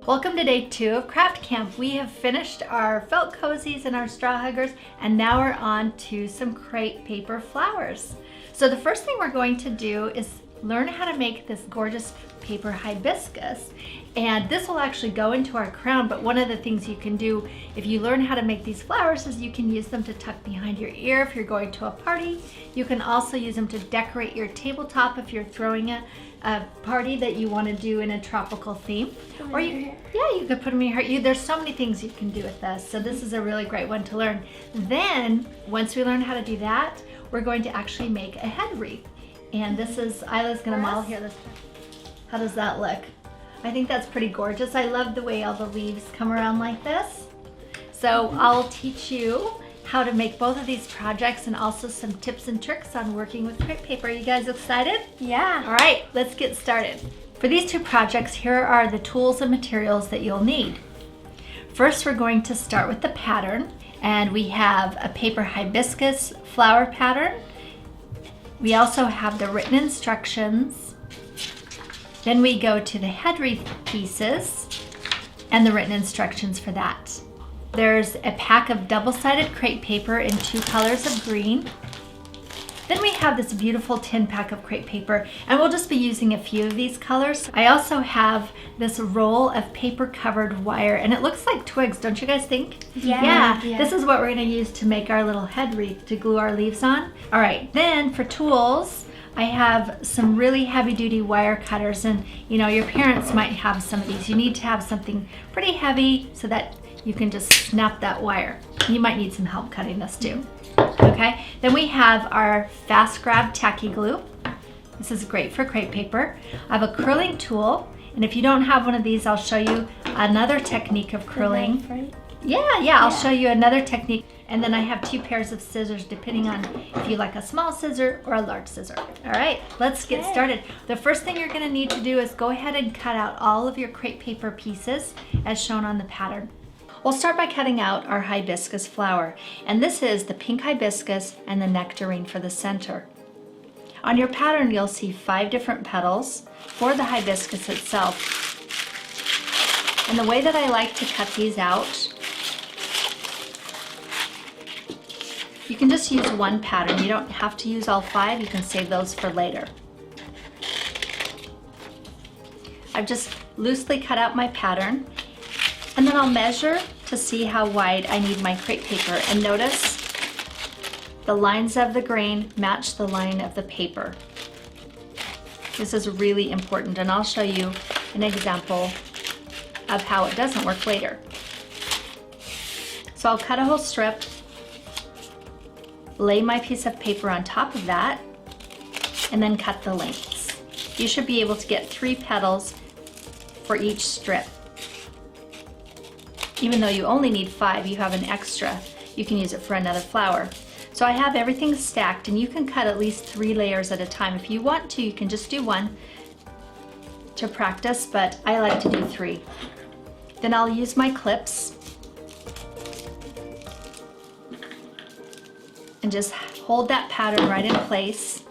Welcome to day 2 of craft camp. We have finished our felt cozies and our straw huggers, and now we're on to some crepe paper flowers. So the first thing we're going to do is learn how to make this gorgeous paper hibiscus, and this will actually go into our crown. But one of the things you can do if you learn how to make these flowers is you can use them to tuck behind your ear if you're going to a party. You can also use them to decorate your tabletop if you're throwing a party that you want to do in a tropical theme. Or you could put them in your hair. There's so many things you can do with this, so this is a really great one to learn. Then once we learn how to do that, we're going to actually make a head wreath, and this is Isla's gonna model here this time. How does that look? I think that's pretty gorgeous. I love the way all the leaves come around like this. So I'll teach you how to make both of these projects and also some tips and tricks on working with crepe paper. Are you guys excited? Yeah. All right, let's get started. For these two projects, here are the tools and materials that you'll need. First, we're going to start with the pattern, and we have a paper hibiscus flower pattern. We also have the written instructions. Then we go to the head wreath pieces and the written instructions for that. There's a pack of double-sided crepe paper in 2 colors of green. Then we have this beautiful tin pack of crepe paper, and we'll just be using a few of these colors. I also have this roll of paper covered wire, and it looks like twigs, don't you guys think? Yeah. This is what we're gonna use to make our little head wreath to glue our leaves on. All right, then for tools, I have some really heavy duty wire cutters, and you know, your parents might have some of these. You need to have something pretty heavy so that you can just snap that wire. You might need some help cutting this too. Okay, then we have our fast grab tacky glue. This is great for crepe paper. I have a curling tool, and if you don't have one of these, I'll show you another technique of curling. The knife, right? Yeah, I'll show you another technique. And then I have 2 pairs of scissors, depending on if you like a small scissor or a large scissor. All right, let's get started. The first thing you're gonna need to do is go ahead and cut out all of your crepe paper pieces as shown on the pattern. We'll start by cutting out our hibiscus flower, and this is the pink hibiscus and the nectarine for the center. On your pattern, you'll see 5 different petals for the hibiscus itself. And the way that I like to cut these out, you can just use one pattern. You don't have to use all 5. You can save those for later. I've just loosely cut out my pattern, and then I'll measure to see how wide I need my crepe paper. And notice the lines of the grain match the line of the paper. This is really important, and I'll show you an example of how it doesn't work later. So I'll cut a whole strip, lay my piece of paper on top of that, and then cut the lengths. You should be able to get 3 petals for each strip. Even though you only need 5, you have an extra. You can use it for another flower. So I have everything stacked, and you can cut at least 3 layers at a time. If you want to, you can just do 1 to practice, but I like to do 3. Then I'll use my clips and just hold that pattern right in place.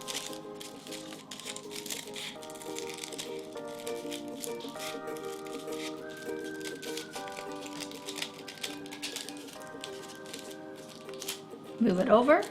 Move it over.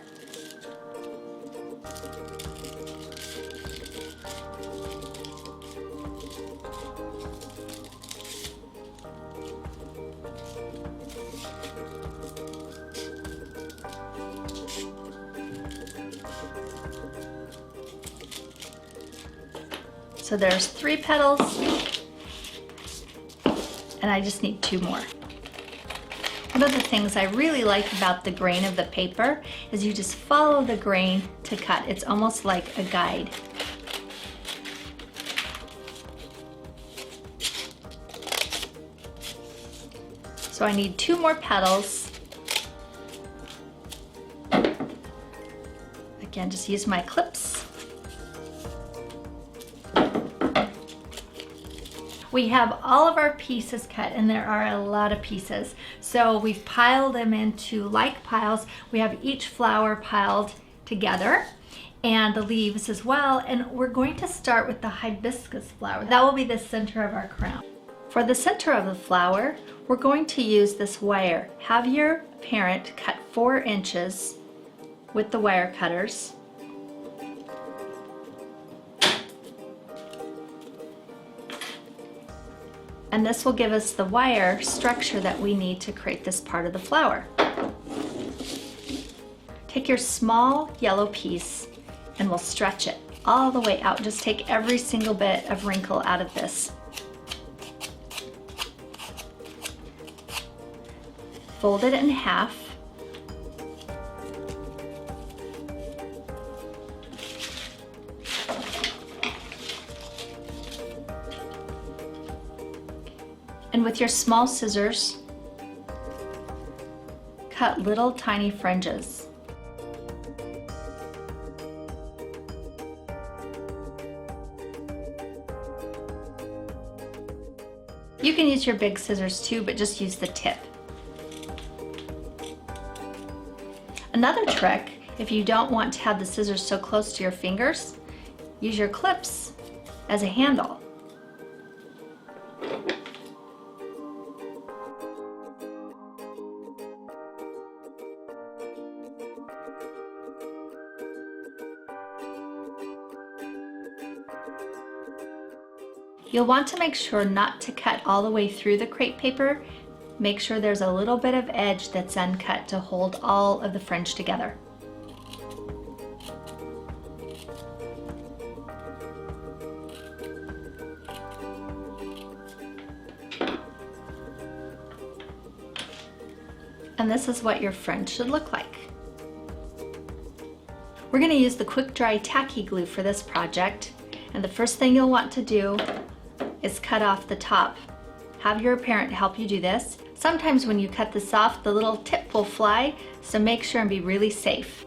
So there's 3 petals, and I just need 2 more. One of the things I really like about the grain of the paper is you just follow the grain to cut. It's almost like a guide. So I need 2 more petals. Again, just use my clips. We have all of our pieces cut, and there are a lot of pieces. So we've piled them into like piles. We have each flower piled together, and the leaves as well. And we're going to start with the hibiscus flower. That will be the center of our crown. For the center of the flower, we're going to use this wire. Have your parent cut 4 inches with the wire cutters. And this will give us the wire structure that we need to create this part of the flower. Take your small yellow piece and we'll stretch it all the way out. Just take every single bit of wrinkle out of this. Fold it in half. And with your small scissors, cut little tiny fringes. You can use your big scissors too, but just use the tip. Another trick, if you don't want to have the scissors so close to your fingers, use your clips as a handle. You'll want to make sure not to cut all the way through the crepe paper. Make sure there's a little bit of edge that's uncut to hold all of the fringe together. And this is what your fringe should look like. We're going to use the quick dry tacky glue for this project, and the first thing you'll want to do is cut off the top. Have your parent help you do this. Sometimes when you cut this off, the little tip will fly, so make sure and be really safe.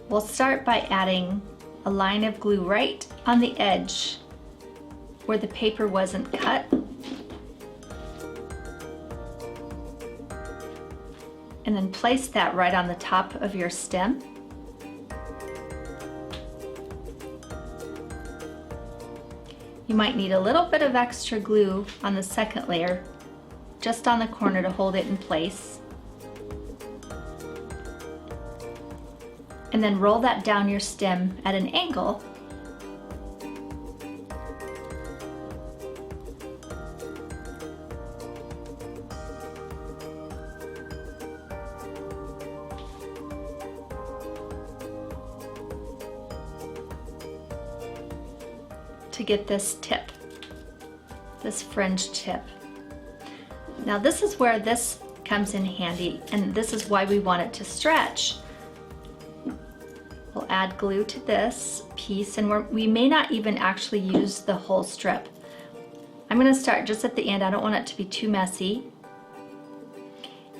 We'll start by adding a line of glue right on the edge where the paper wasn't cut. And then place that right on the top of your stem. You might need a little bit of extra glue on the second layer, just on the corner to hold it in place. And then roll that down your stem at an angle. To get this tip, this fringe tip. Now this is where this comes in handy, and this is why we want it to stretch. We'll add glue to this piece, and we may not even actually use the whole strip. I'm going to start just at the end. I don't want it to be too messy.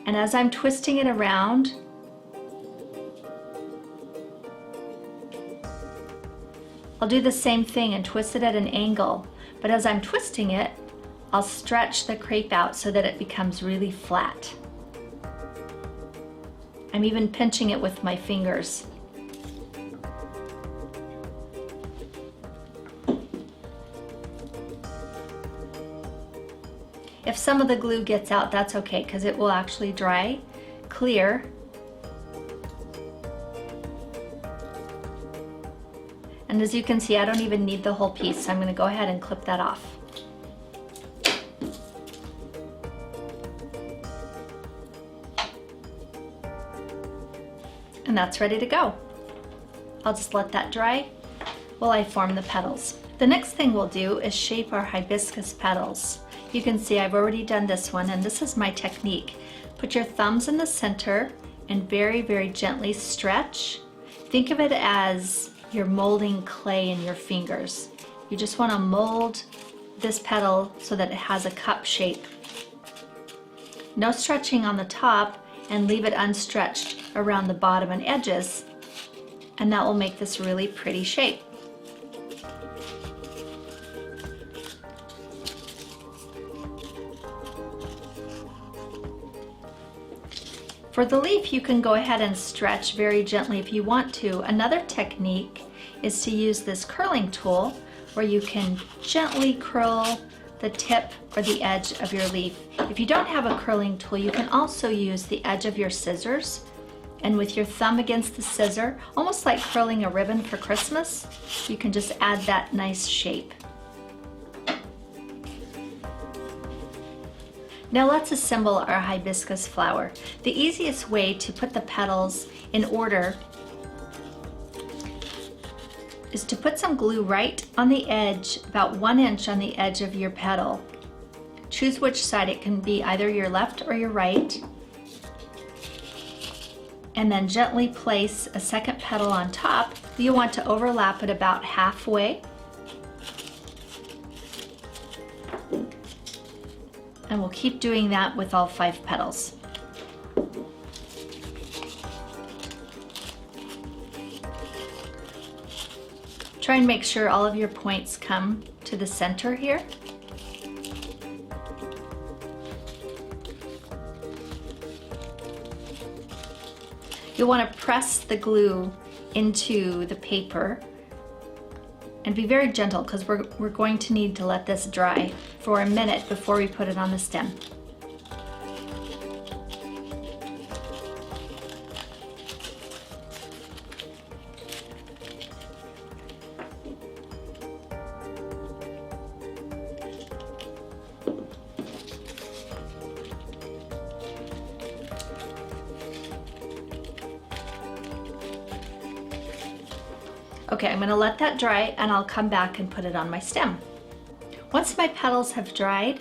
And as I'm twisting it around, I'll do the same thing and twist it at an angle, but as I'm twisting it, I'll stretch the crepe out so that it becomes really flat. I'm even pinching it with my fingers. If some of the glue gets out, that's okay, because it will actually dry clear. And as you can see, I don't even need the whole piece, so I'm going to go ahead and clip that off. And that's ready to go. I'll just let that dry while I form the petals. The next thing we'll do is shape our hibiscus petals. You can see I've already done this one, and this is my technique. Put your thumbs in the center and very, very gently stretch. Think of it as you're molding clay in your fingers. You just want to mold this petal so that it has a cup shape. No stretching on the top, and leave it unstretched around the bottom and edges, and that will make this really pretty shape. For the leaf, you can go ahead and stretch very gently if you want to. Another technique is to use this curling tool where you can gently curl the tip or the edge of your leaf. If you don't have a curling tool, you can also use the edge of your scissors, and with your thumb against the scissor, almost like curling a ribbon for Christmas, you can just add that nice shape. Now let's assemble our hibiscus flower. The easiest way to put the petals in order is to put some glue right on the edge, about 1 inch on the edge of your petal. Choose which side. It can be either your left or your right. And then gently place a second petal on top. You want to overlap it about halfway. And we'll keep doing that with all 5 petals. Try and make sure all of your points come to the center here. You'll want to press the glue into the paper and be very gentle, because we're going to need to let this dry for a minute before we put it on the stem. Okay, I'm gonna let that dry and I'll come back and put it on my stem. Once my petals have dried,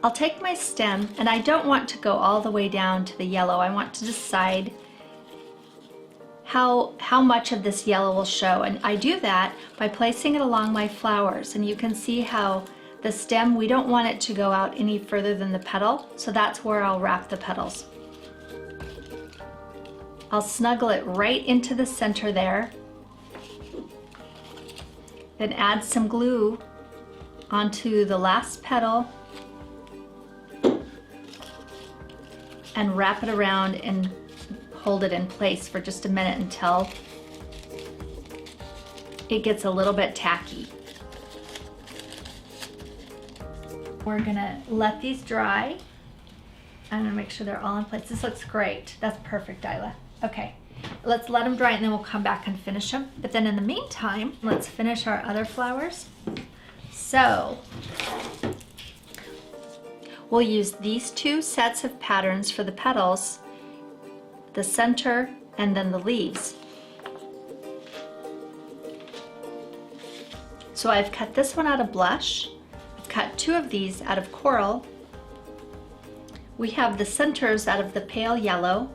I'll take my stem, and I don't want to go all the way down to the yellow. I want to decide how much of this yellow will show, and I do that by placing it along my flowers. And you can see how the stem, we don't want it to go out any further than the petal, so that's where I'll wrap the petals. I'll snuggle it right into the center there. Then add some glue onto the last petal and wrap it around and hold it in place for just a minute until it gets a little bit tacky. We're gonna let these dry. I'm gonna make sure they're all in place. This looks great. That's perfect, Isla. Okay. Let's let them dry and then we'll come back and finish them. But then in the meantime, let's finish our other flowers. So we'll use these 2 sets of patterns for the petals, the center, and then the leaves. So I've cut this one out of blush. I've cut 2 of these out of coral. We have the centers out of the pale yellow.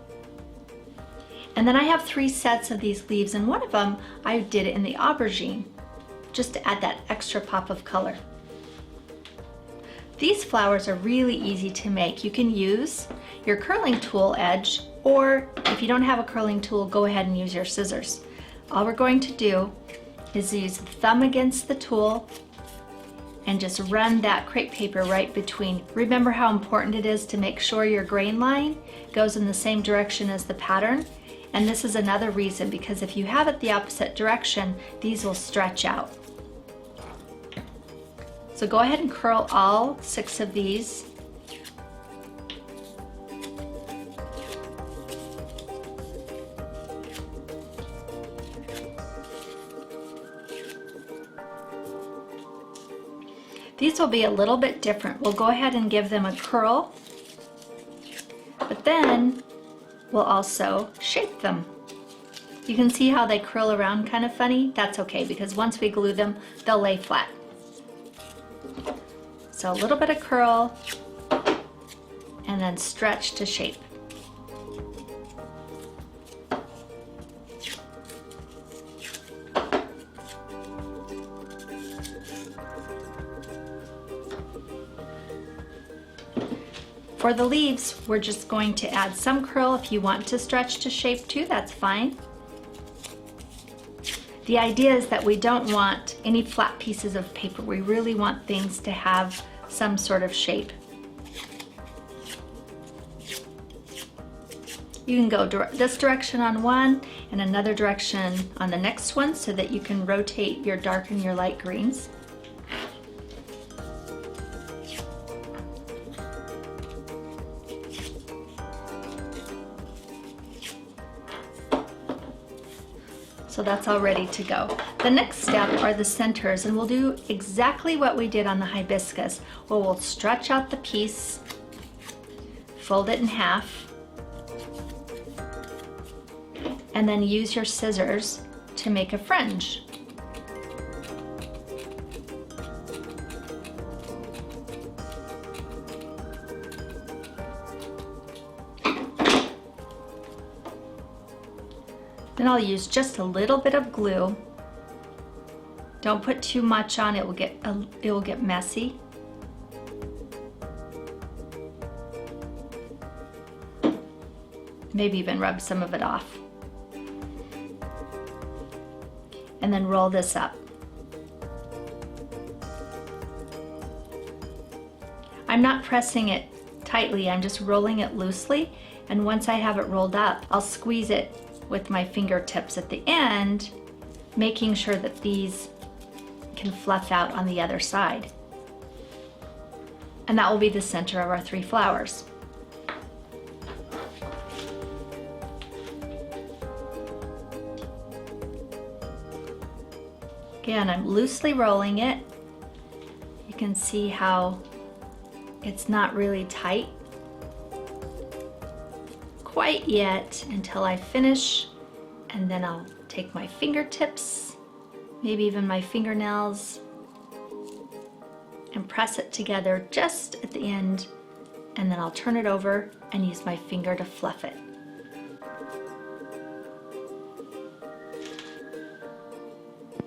And then I have 3 sets of these leaves, and one of them I did it in the aubergine, just to add that extra pop of color. These flowers are really easy to make. You can use your curling tool edge, or if you don't have a curling tool, go ahead and use your scissors. All we're going to do is use the thumb against the tool and just run that crepe paper right between. Remember how important it is to make sure your grain line goes in the same direction as the pattern. And this is another reason, because if you have it the opposite direction, these will stretch out. So go ahead and curl all 6 of these. These will be a little bit different. We'll go ahead and give them a curl, but then we'll also shape them. You can see how they curl around kind of funny. That's okay, because once we glue them, they'll lay flat. So a little bit of curl and then stretch to shape. For the leaves, we're just going to add some curl. If you want to stretch to shape too, that's fine. The idea is that we don't want any flat pieces of paper. We really want things to have some sort of shape. You can go this direction on one and another direction on the next one, so that you can rotate your dark and your light greens. So that's all ready to go. The next step are the centers, and we'll do exactly what we did on the hibiscus. Well, we'll stretch out the piece, fold it in half, and then use your scissors to make a fringe. Then I'll use just a little bit of glue. Don't put too much on, it will get messy. Maybe even rub some of it off. And then roll this up. I'm not pressing it tightly, I'm just rolling it loosely. And once I have it rolled up, I'll squeeze it with my fingertips at the end, making sure that these can fluff out on the other side. And that will be the center of our 3 flowers. Again, I'm loosely rolling it. You can see how it's not really tight quite yet until I finish, and then I'll take my fingertips, maybe even my fingernails, and press it together just at the end, and then I'll turn it over and use my finger to fluff it.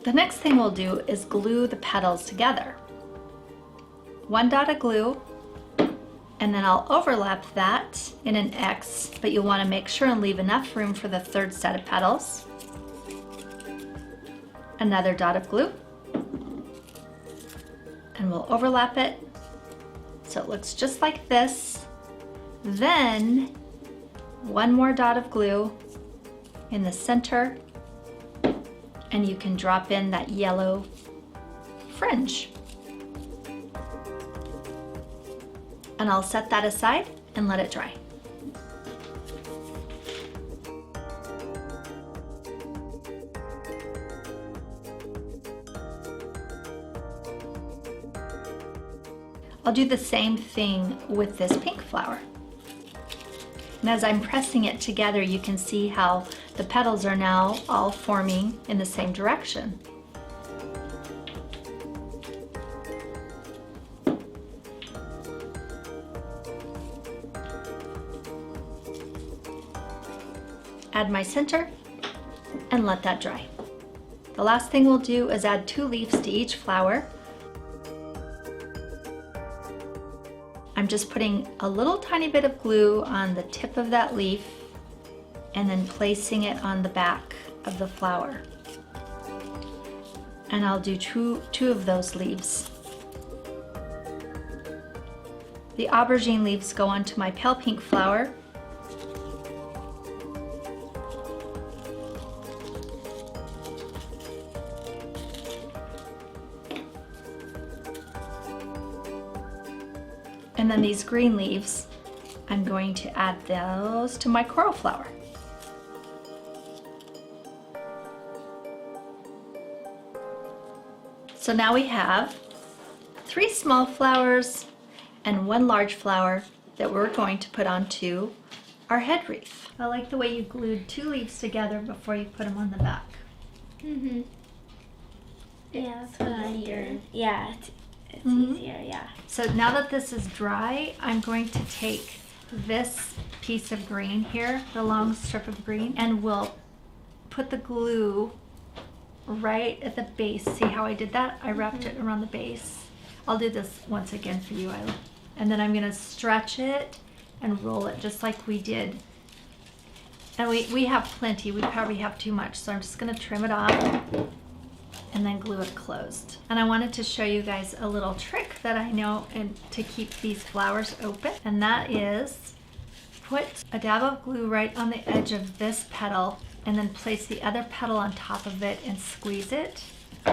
The next thing we'll do is glue the petals together. 1 dot of glue, and then I'll overlap that in an X, but you'll want to make sure and leave enough room for the 3rd set of petals. Another dot of glue, and we'll overlap it so it looks just like this. Then 1 more dot of glue in the center, and you can drop in that yellow fringe. And I'll set that aside and let it dry. I'll do the same thing with this pink flower. And as I'm pressing it together, you can see how the petals are now all forming in the same direction. Add my center and let that dry. The last thing we'll do is add 2 leaves to each flower. I'm just putting a little tiny bit of glue on the tip of that leaf and then placing it on the back of the flower. And I'll do two of those leaves. The aubergine leaves go onto my pale pink flower. And then these green leaves, I'm going to add those to my coral flower. So now we have 3 small flowers and 1 large flower that we're going to put onto our head wreath. I like the way you glued 2 leaves together before you put them on the back. Mm-hmm. Yeah, that's what I did. Yeah, it's easier, yeah. So now that this is dry, I'm going to take this piece of green here, the long strip of green, and we'll put the glue right at the base. See how I did that? I wrapped it around the base. I'll do this once again for you, Isla. And then I'm gonna stretch it and roll it just like we did. And we have plenty, we probably have too much, so I'm just gonna trim it off and then glue it closed. And I wanted to show you guys a little trick that I know to keep these flowers open, and that is put a dab of glue right on the edge of this petal and then place the other petal on top of it and squeeze it. Do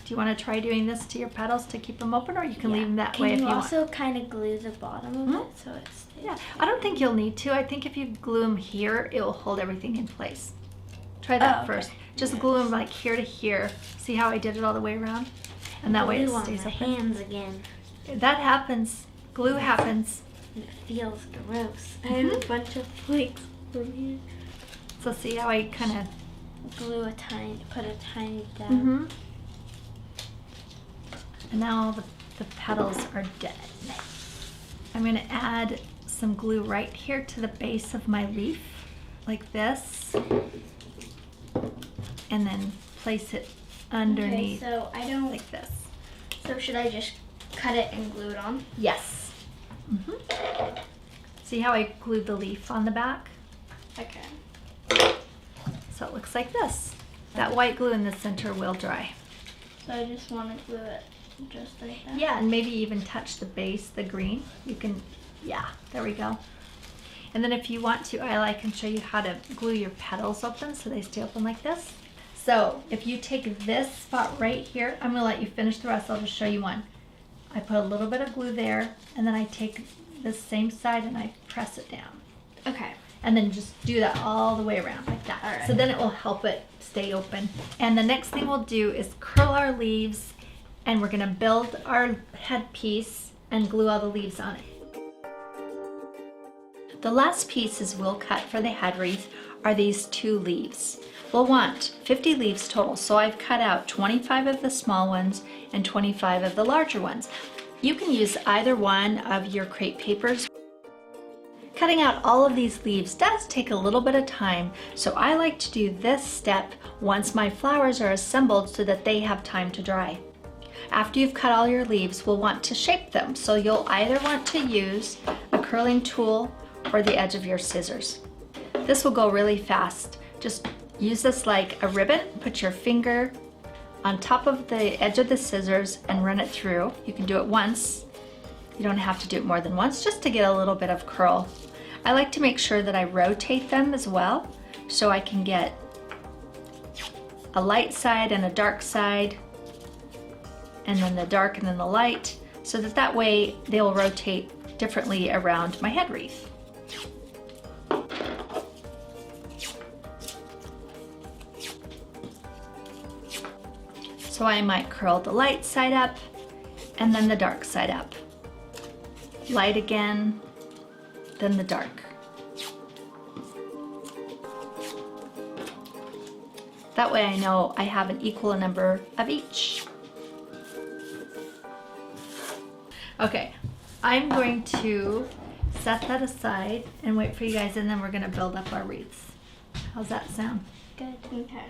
you want to try doing this to your petals to keep them open, or you can leave them that way if you want? Can you also kind of glue the bottom of it so it's... Yeah, I don't think you'll need to. I think if you glue them here, it will hold everything in place. Try that okay. first. Just glue them like here to here. See how I did it all the way around? And that way it stays on my open. hands again. That happens. Glue happens. And it feels gross. I have a bunch of flakes from here. So see how I kind of Glue put a tiny dab. And now all the petals are dead. I'm going to add some glue right here to the base of my leaf, like this, and then place it underneath, Okay, so I don't. like this. So should I just cut it and glue it on? Yes. See how I glued the leaf on the back? Okay. So it looks like this. That white glue in the center will dry. So I just want to glue it just like that? Yeah, and maybe even touch the base, the green. You can, yeah, there we go. And then if you want to, I can show you how to glue your petals open so they stay open like this. So if you take this spot right here, I'm gonna let you finish the rest, I'll just show you one. I put a little bit of glue there, and then I take this same side and I press it down. Okay. And then just do that all the way around like that. All right. So then it will help it stay open. And the next thing we'll do is curl our leaves, and we're gonna build our headpiece and glue all the leaves on it. The last pieces we'll cut for the head wreath are these 2 leaves. We'll want 50 leaves total, so I've cut out 25 of the small ones and 25 of the larger ones. You can use either one of your crepe papers. Cutting out all of these leaves does take a little bit of time, so I like to do this step once my flowers are assembled so that they have time to dry. After you've cut all your leaves, we'll want to shape them, so you'll either want to use a curling tool or the edge of your scissors. This will go really fast. Just use this like a ribbon, put your finger on top of the edge of the scissors and run it through. You can do it once. You don't have to do it more than once, just to get a little bit of curl. I like to make sure that I rotate them as well, so I can get a light side and a dark side, and then the dark and then the light, so that way they'll rotate differently around my head wreath. So I might curl the light side up and then the dark side up. Light again, then the dark. That way I know I have an equal number of each. Okay, I'm going to set that aside and wait for you guys, and then we're gonna build up our wreaths. How's that sound? Good. Okay.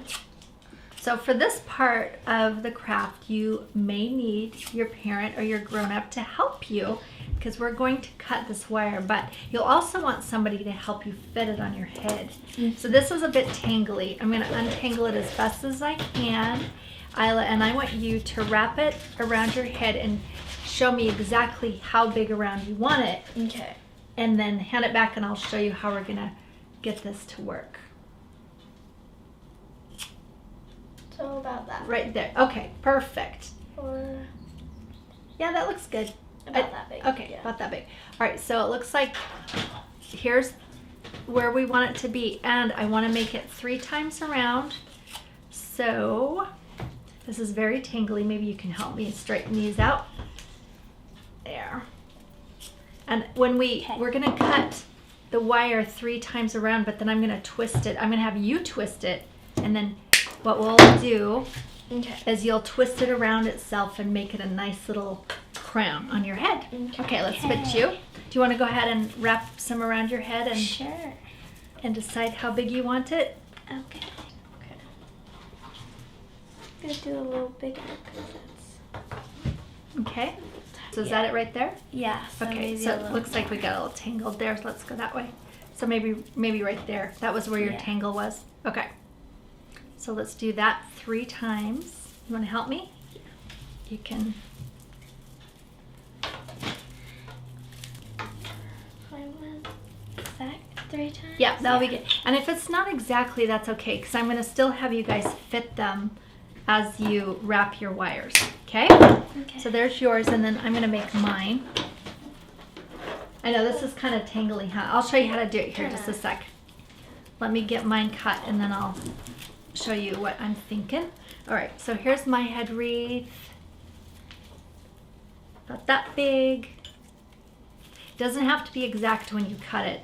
So for this part of the craft, you may need your parent or your grown-up to help you, because we're going to cut this wire, but you'll also want somebody to help you fit it on your head. So this is a bit tangly. I'm gonna untangle it as best as I can, Isla, and I want you to wrap it around your head and show me exactly how big around you want it. Okay. And then hand it back and I'll show you how we're gonna get this to work. So about that. Right there. Okay, perfect. Or Yeah, that looks good. about that big. Okay, Yeah. about that big. All right, so it looks like here's where we want it to be, and I want to make it 3 times around. So this is very tangly. Maybe you can help me straighten these out. There. And when we're gonna cut the wire 3 times around, but then I'm gonna twist it. I'm gonna have you twist it, and then what we'll do is you'll twist it around itself and make it a nice little crown on your head. Okay, let's switch you. Do you want to go ahead and wrap some around your head and Sure. and decide how big you want it? Okay. Okay. I'm gonna do a little bigger because it's. Okay. So is that it right there? Yeah. So Okay, maybe so a it little looks like we got a little tangled there. So let's go that way. So maybe right there. That was where your Yeah. tangle was. Okay. So let's do that 3 times. You want to help me? You can. Is that 3 times? Yeah, that'll be good. And if it's not exactly, that's okay, because I'm going to still have you guys fit them as you wrap your wires. Okay? Okay. So there's yours, and then I'm going to make mine. I know this is kind of tangly, huh? I'll show you how to do it here in just a sec. let me get mine cut and then I'll show you what I'm thinking. All right, so here's my head wreath. About that big. Doesn't have to be exact when you cut it.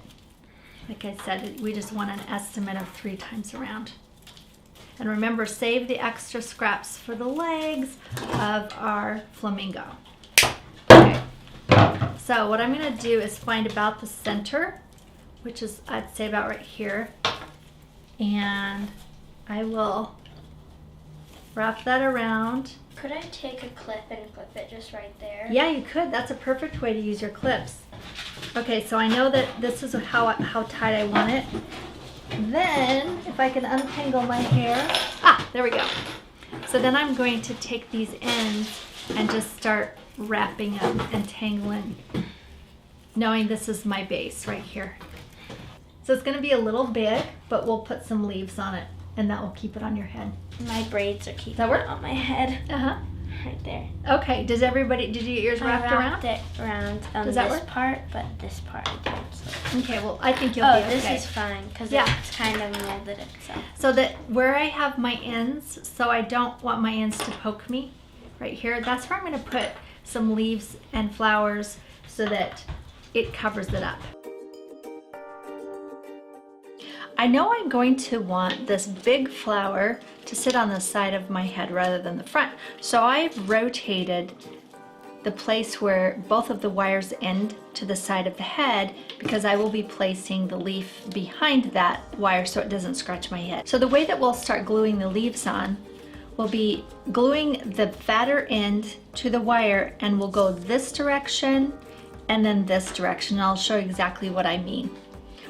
Like I said, we just want an estimate of 3 times around. And remember, save the extra scraps for the legs of our flamingo. Okay, so what I'm gonna do is find about the center, which is, I'd say about right here. And I will wrap that around. Could I take a clip and clip it just right there? Yeah, you could. That's a perfect way to use your clips. Okay, so I know that this is how tight I want it. Then, if I can untangle my hair, there we go. So then I'm going to take these ends and just start wrapping them and tangling, knowing this is my base right here. So it's gonna be a little big, but we'll put some leaves on it and that will keep it on your head. My braids are keeping that work? it on my head. Uh-huh. Right there. Okay, did you get your ears wrapped around? I wrapped it around Does that this work? part, but this part I didn't. So. Okay, well, I think you'll be okay. This is fine because it's kind of molded itself. So that where I have my ends, so I don't want my ends to poke me, right here, that's where I'm gonna put some leaves and flowers so that it covers it up. I know I'm going to want this big flower to sit on the side of my head rather than the front. So I've rotated the place where both of the wires end to the side of the head because I will be placing the leaf behind that wire so it doesn't scratch my head. So the way that we'll start gluing the leaves on will be gluing the fatter end to the wire, and we'll go this direction and then this direction. I'll show you exactly what I mean.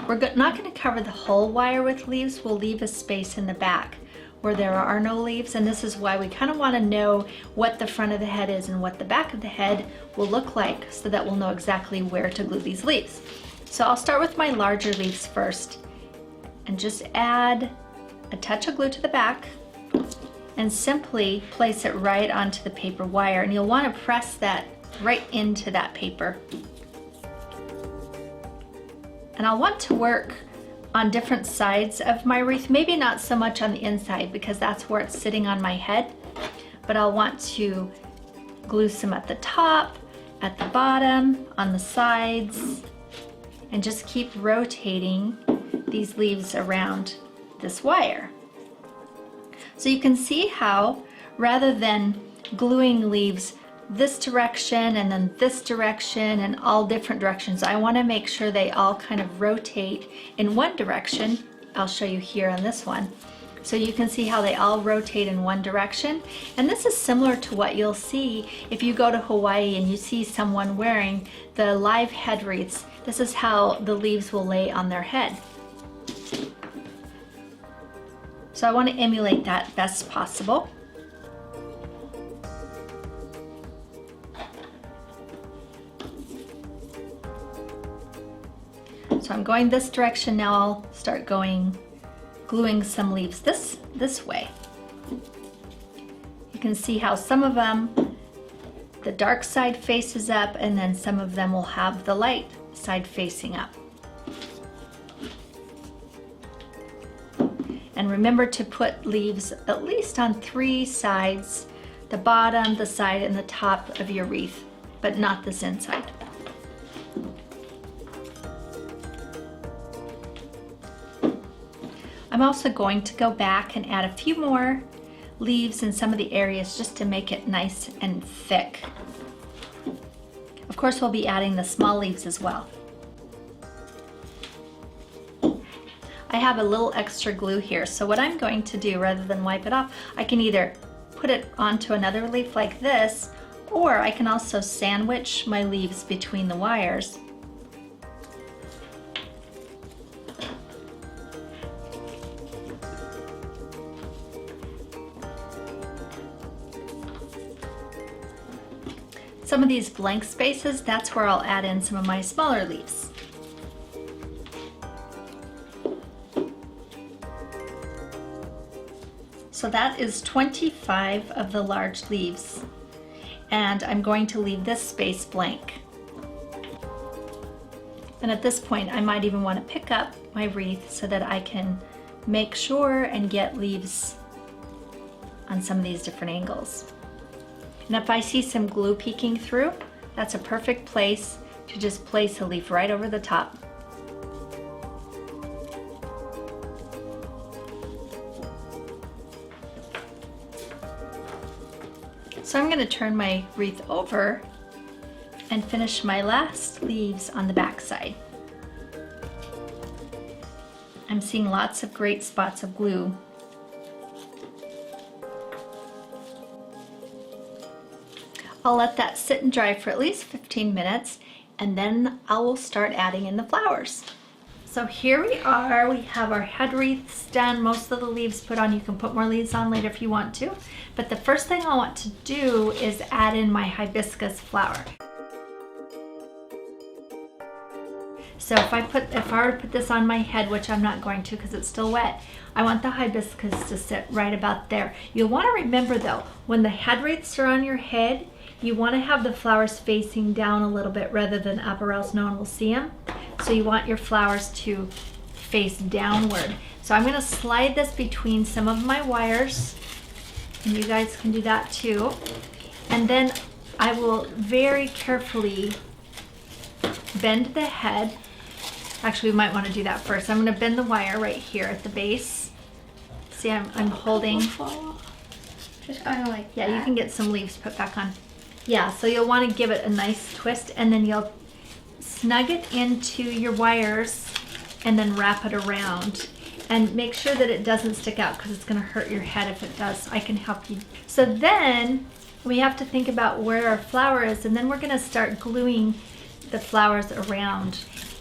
We're not going to cover the whole wire with leaves. We'll leave a space in the back where there are no leaves, and this is why we kind of want to know what the front of the head is and what the back of the head will look like so that we'll know exactly where to glue these leaves. So I'll start with my larger leaves first and just add a touch of glue to the back and simply place it right onto the paper wire, and you'll want to press that right into that paper. And I'll want to work on different sides of my wreath, maybe not so much on the inside because that's where it's sitting on my head, but I'll want to glue some at the top, at the bottom, on the sides, and just keep rotating these leaves around this wire. So you can see how rather than gluing leaves this direction and then this direction and all different directions, I want to make sure they all kind of rotate in one direction. I'll show you here on this one. So you can see how they all rotate in one direction. And this is similar to what you'll see if you go to Hawaii and you see someone wearing the live head wreaths. This is how the leaves will lay on their head. So I want to emulate that best possible. So I'm going this direction now. I'll start gluing some leaves this way. You can see how some of them, the dark side faces up, and then some of them will have the light side facing up. And remember to put leaves at least on 3 sides, the bottom, the side, and the top of your wreath, but not this inside. I'm also going to go back and add a few more leaves in some of the areas just to make it nice and thick. Of course, we'll be adding the small leaves as well. I have a little extra glue here, so what I'm going to do, rather than wipe it off, I can either put it onto another leaf like this, or I can also sandwich my leaves between the wires. Some of these blank spaces, that's where I'll add in some of my smaller leaves. So that is 25 of the large leaves, and I'm going to leave this space blank. And at this point, I might even want to pick up my wreath so that I can make sure and get leaves on some of these different angles. And if I see some glue peeking through, that's a perfect place to just place a leaf right over the top. So I'm going to turn my wreath over and finish my last leaves on the back side. I'm seeing lots of great spots of glue. I'll let that sit and dry for at least 15 minutes, and then I will start adding in the flowers. So here we are, we have our head wreaths done, most of the leaves put on. You can put more leaves on later if you want to, but the first thing I want to do is add in my hibiscus flower. So if I were to put this on my head, which I'm not going to because it's still wet, I want the hibiscus to sit right about there. You'll want to remember though, when the head wreaths are on your head, you want to have the flowers facing down a little bit rather than up, or else no one will see them. So you want your flowers to face downward. So I'm going to slide this between some of my wires, and you guys can do that too. And then I will very carefully bend the head. Actually, we might want to do that first. I'm going to bend the wire right here at the base. See, I'm holding. Just kind of like Yeah, that. you can get some leaves put back on. Yeah, so you'll want to give it a nice twist, and then you'll snug it into your wires and then wrap it around. And make sure that it doesn't stick out because it's going to hurt your head if it does. I can help you. So then we have to think about where our flower is, and then we're going to start gluing the flowers around.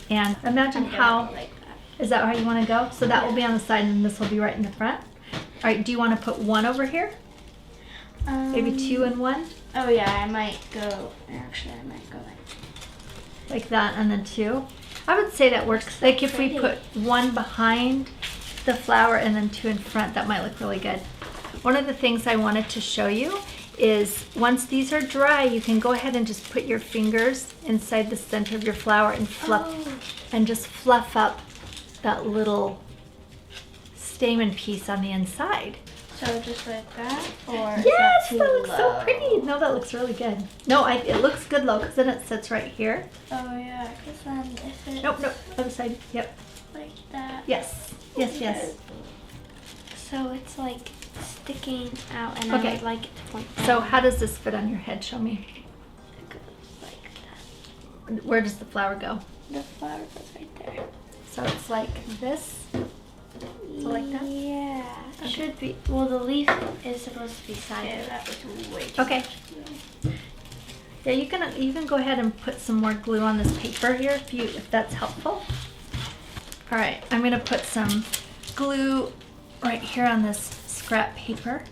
And imagine how, like that. Is that how you want to go? So that will be on the side and this will be right in the front. All right, do you want to put one over here? Maybe two and one? Oh yeah, I might go, actually I might go Like that, and then two. I would say that works. Like if we put one behind the flower and then two in front, that might look really good. One of the things I wanted to show you is once these are dry, you can go ahead and just put your fingers inside the center of your flower and and just fluff up that little stamen piece on the inside. So just like that? Or Yes, is that looks so low? pretty. No, that looks really good. No, it looks good low because then it sits right here. Oh yeah, because then if it's Nope, other side. Yep. like that. Yes. Yes. So it's like sticking out, and Okay. I would like it to point down. So how does this fit on your head? Show me. It goes like that. Where does the flower go? The flower goes right there. So it's like this. So like that? Yeah. Okay. Should be. Well, the leaf is supposed to be sideways. That was way too Okay. much. Yeah, you can go ahead and put some more glue on this paper here if that's helpful. All right, I'm gonna put some glue right here on this scrap paper.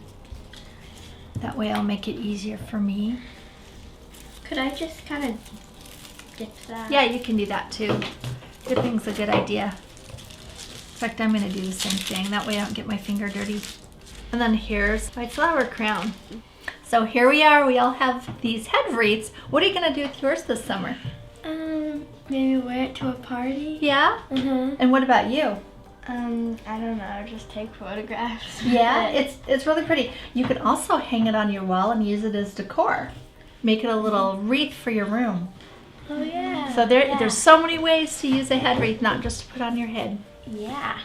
That way I'll make it easier for me. Could I just kind of dip that? Yeah, you can do that too. Dipping's a good idea. In fact, I'm gonna do the same thing. That way I don't get my finger dirty. And then here's my flower crown. So here we are, we all have these head wreaths. What are you gonna do with yours this summer? Maybe wear it to a party. Yeah? Mhm. And what about you? I don't know. Just take photographs. Yeah, it's really pretty. You can also hang it on your wall and use it as decor. Make it a little wreath for your room. Oh yeah. So there's so many ways to use a head wreath, not just to put on your head. Yeah.